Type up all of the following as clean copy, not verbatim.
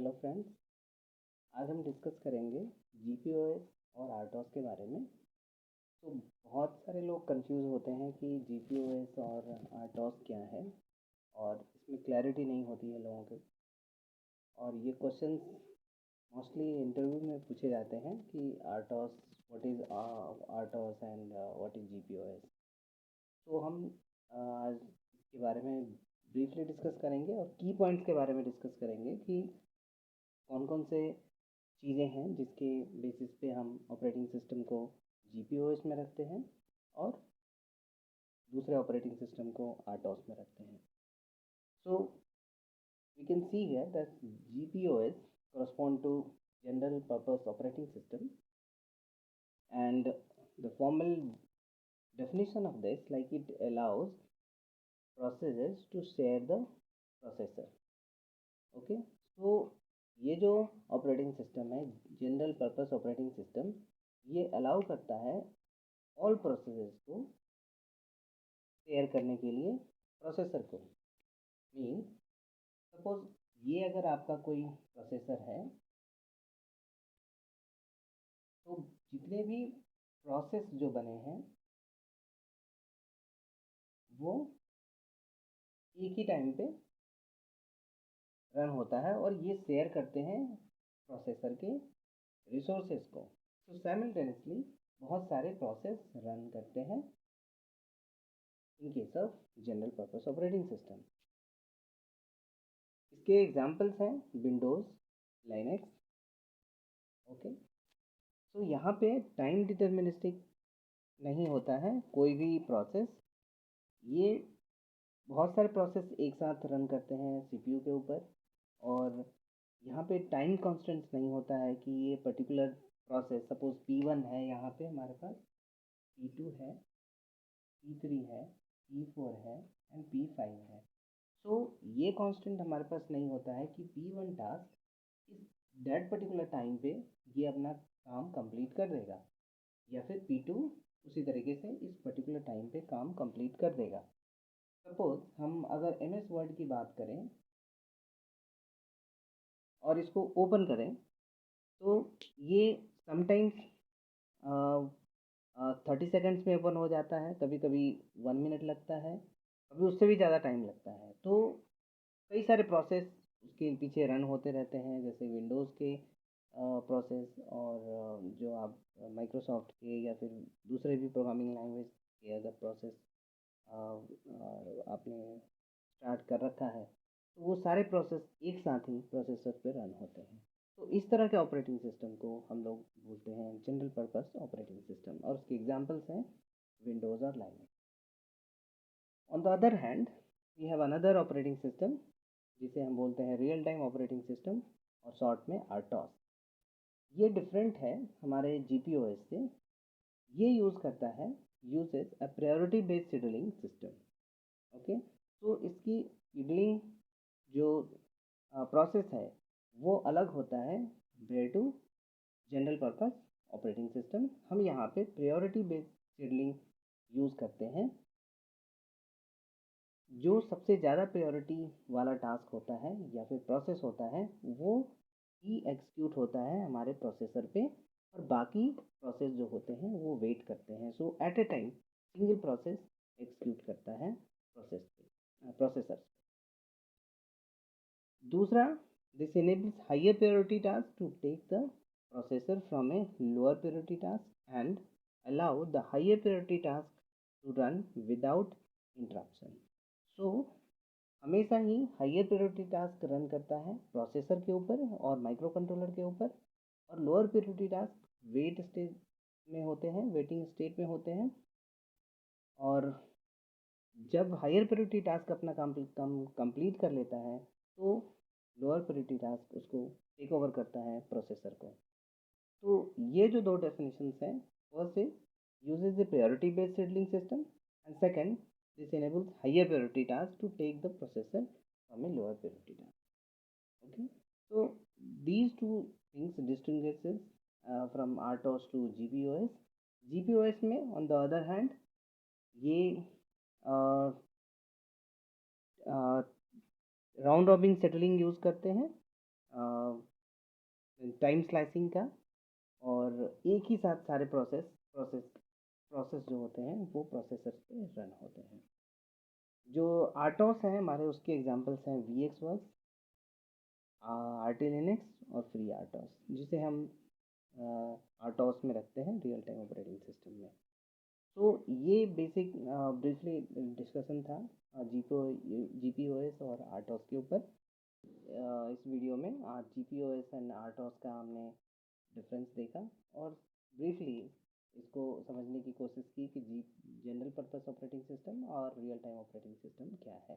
Hello friends, आज हम discuss करेंगे जीपीओएस और आरटॉस के बारे में। तो बहुत सारे लोग कंफ्यूज होते हैं कि जीपीओएस और आरटॉस क्या है और इसमें क्लैरिटी नहीं होती है लोगों के। और ये क्वेश्चंस मोस्टली इंटरव्यू में पूछे जाते हैं कि RTOS what is RTOS and what is GPOS. तो हम आज इसके बारे में ब्रीफली डिस्कस करेंगे और की पॉइंट्स के बारे में डिस्कस करेंगे कि कौन कौन से चीज़ें हैं जिसके बेसिस पे हम ऑपरेटिंग सिस्टम को जीपीओएस में रखते हैं और दूसरे ऑपरेटिंग सिस्टम को आरटॉस में रखते हैं। So we can see here that GPOS correspond to general purpose operating system, and the formal definition of this, like, it allows processes to share the processor. Okay, तो ये जो ऑपरेटिंग सिस्टम है, general purpose operating system, ये allow करता है all processes को share करने के लिए प्रोसेसर को। मीन सपोज ये अगर आपका कोई प्रोसेसर है तो जितने भी प्रोसेस जो बने हैं वो एक ही टाइम पे रन होता है और ये शेयर करते हैं प्रोसेसर के रिसोर्सेज को। तो साइमल्टेनियसली बहुत सारे प्रोसेस रन करते हैं in case of general purpose operating system. इसके एग्जांपल्स हैं विंडोज़, लाइनक्स। ओके, तो यहाँ पे टाइम डिटर्मिनिस्टिक नहीं होता है कोई भी प्रोसेस। ये बहुत सारे प्रोसेस एक साथ रन करते हैं सीपीयू के ऊपर, और यहाँ पे टाइम कांस्टेंट्स नहीं होता है कि ये पर्टिकुलर प्रोसेस, सपोज P1 है, यहाँ पे हमारे पास P2 है, P3 है, P4 है एंड P5 है। तो ये कांस्टेंट हमारे पास नहीं होता है कि P1 टास्क इस दैट पर्टिकुलर टाइम पे ये अपना काम कंप्लीट कर देगा या फिर P2 उसी तरीके से इस पर्टिकुलर टाइम पे काम कंप्लीट कर देगा। सपोज हम अगर MS वर्ड की बात करें और इसको ओपन करें तो ये समटाइम्स 30 सेकेंड्स में ओपन हो जाता है, कभी कभी 1 मिनट लगता है, कभी उससे भी ज़्यादा टाइम लगता है। तो कई सारे प्रोसेस उसके पीछे रन होते रहते हैं, जैसे विंडोज़ के प्रोसेस, और जो आप माइक्रोसॉफ्ट के या फिर दूसरे भी प्रोग्रामिंग लैंग्वेज के अगर प्रोसेस आपने स्टार्ट कर रखा है तो वो सारे प्रोसेस एक साथ ही प्रोसेसर पे रन होते हैं। तो इस तरह के ऑपरेटिंग सिस्टम को हम लोग बोलते हैं जनरल पर्पस ऑपरेटिंग सिस्टम, और उसके एग्जांपल्स हैं विंडोज़ और Linux. On the other hand we have another operating system जिसे हम बोलते हैं रियल टाइम ऑपरेटिंग सिस्टम, और शॉर्ट में आरटॉस। ये डिफरेंट है हमारे जीपीओएस से। ये यूज़ करता है uses a priority based scheduling system. Okay, तो इसकी शेड्यूलिंग जो प्रोसेस है वो अलग होता है compare to general purpose operating system. हम यहाँ पे प्रायोरिटी बेस्ड शेड्यूलिंग यूज़ करते हैं। जो सबसे ज़्यादा प्रायोरिटी वाला टास्क होता है या फिर प्रोसेस होता है वो ही एग्जीक्यूट होता है हमारे प्रोसेसर पे, और बाकी प्रोसेस जो होते हैं वो वेट करते हैं। So at a time single process execute करता है प्रोसेसर। दूसरा, this enables higher priority task to take the processor from a lower priority task and allow the higher priority task to run without interruption. So हमेशा ही higher priority task run करता है processor के ऊपर और micro controller के ऊपर, और lower priority task wait stage में होते हैं, वेटिंग स्टेट में होते हैं। और जब हायर प्रायोरिटी टास्क अपना कंप्लीट कर लेता है तो लोअर प्रायोरिटी टास्क उसको टेक ओवर करता है प्रोसेसर को। तो ये जो दो डेफिनेशंस हैं, first is uses the priority based scheduling system, and second, this enables higher priority task to take the processor from a lower priority task. Okay, so these two things distinguishes from RTOS to GPOS. GPOS में on the other hand ये round robin settling use करते हैं time slicing का, और एक ही साथ सारे process जो होते हैं वो प्रोसेसर पे रन होते हैं। जो आर्टोस हैं हमारे, उसके एग्जांपल्स हैं VxWorks, RT Linux और फ्री आर्टोस, जिसे हम आर्टोस में रखते हैं रियल टाइम ऑपरेटिंग सिस्टम में। तो ये बेसिक ब्रीफली डिस्कशन था जी पी ओ एस और आर्टोस के ऊपर। इस वीडियो में G P O S and RTOS का हमने डिफरेंस देखा और ब्रीफली इसको समझने की कोशिश की कि जी जनरल पर्पस ऑपरेटिंग सिस्टम और रियल टाइम ऑपरेटिंग सिस्टम क्या है।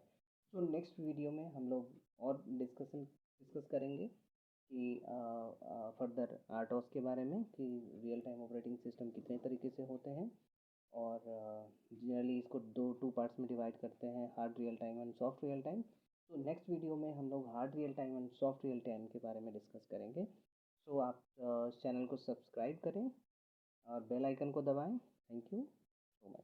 तो नेक्स्ट वीडियो में हम लोग और डिस्कस करेंगे कि फर्दर आर्टोस के बारे में, कि रियल टाइम ऑपरेटिंग सिस्टम कितने तरीके से होते हैं, और जनरली इसको टू पार्ट्स में डिवाइड करते हैं, hard real time and soft real time. तो नेक्स्ट वीडियो में हम लोग hard real time and soft real time के बारे में डिस्कस करेंगे। तो आप चैनल को सब्सक्राइब करें और बेल आइकन को दबाएं। Thank you so much.